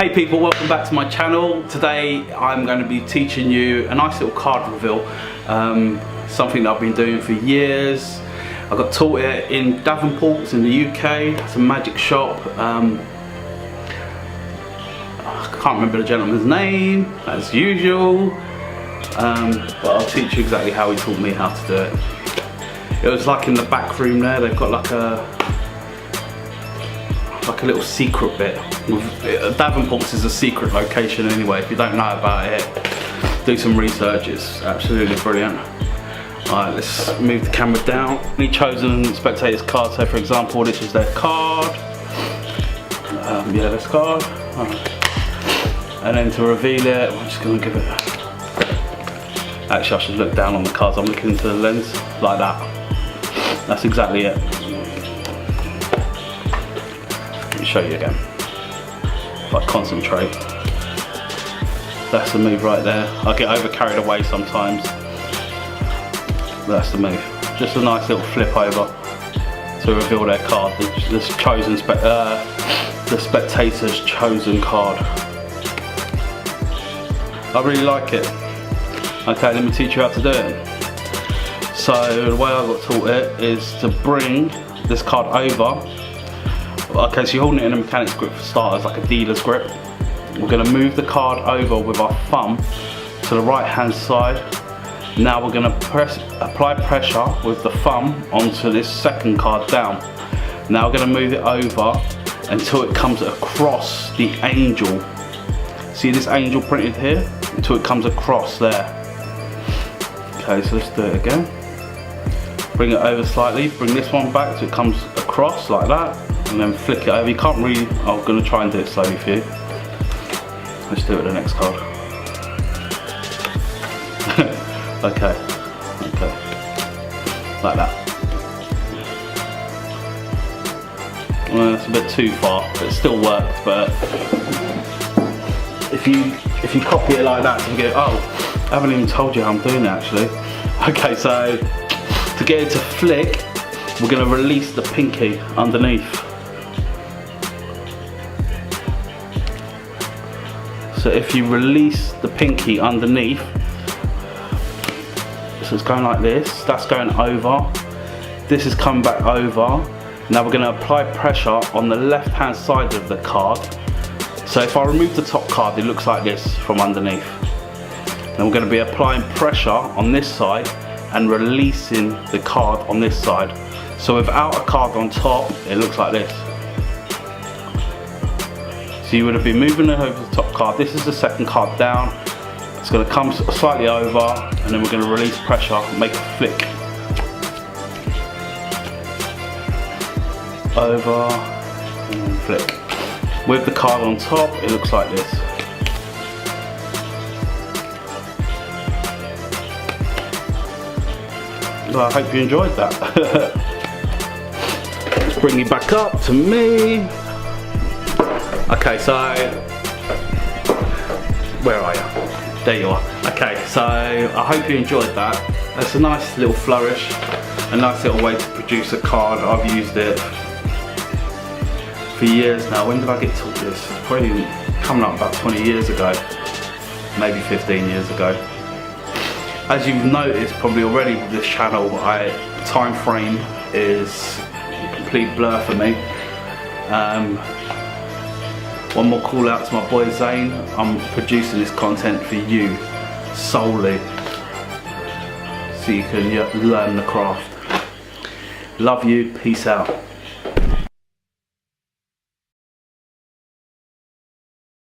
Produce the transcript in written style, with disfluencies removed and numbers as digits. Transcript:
Hey people, welcome back to my channel. Today I'm going to be teaching you a nice little card reveal, something that I've been doing for years. I got taught it in Davenport in the UK. It's a magic shop. I can't remember the gentleman's name as usual, but I'll teach you exactly how he taught me how to do it. It was like in the back room there. They've got like a little secret bit. Davenport's is a secret location anyway. If you don't know about it, do some research. It's absolutely brilliant. Alright, let's move the camera down. Any chosen spectator's card. So for example, this is their card. Yeah, this card. And then to reveal it, I'm just going to give it. Actually, I should look down on the cards. I'm looking into the lens like that. That's exactly it. Let me show you again. If I concentrate. That's the move right there. I get over carried away sometimes. That's the move. Just a nice little flip over to reveal their card. The spectator's chosen card. I really like it. Okay, let me teach you how to do it. So the way I got taught it is to bring this card over. Okay, so you're holding it in a mechanic's grip for starters, like a dealer's grip. We're going to move the card over with our thumb to the right hand side. Now we're going to apply pressure with the thumb onto this second card down. Now we're going to move it over until it comes across the angel. See this angel printed here? Until it comes across there. Okay, so let's do it again. Bring it over slightly, bring this one back so it comes across like that. And then flick it over. You can't really, I'm going to try and do it slowly for you. Let's do it with the next card. Okay, like that. Well, it's a bit too far, but it still works. But if you copy it like that, you go, oh, I haven't even told you how I'm doing it actually. Okay, so to get it to flick, we're going to release the pinky underneath. So if you release the pinky underneath, so it's going like this, that's going over, this is coming back over. Now we're going to apply pressure on the left hand side of the card. So if I remove the top card, it looks like this from underneath. Then we're going to be applying pressure on this side and releasing the card on this side. So without a card on top, it looks like this. So you would have been moving it over the top card. This is the second card down. It's going to come slightly over, and then we're going to release pressure, make a flick. Over, and flick. With the card on top, it looks like this. Well, I hope you enjoyed that. Let's bring you back up to me. Okay, so where are you? There you are. Okay, so I hope you enjoyed that. It's a nice little flourish, a nice little way to produce a card. I've used it for years now. When did I get taught this? It's probably coming up about 20 years ago, maybe 15 years ago. As you've noticed probably already with this channel, time frame is a complete blur for me. One more call out to my boy Zane. I'm producing this content for you solely, so you can learn the craft. Love you, peace out.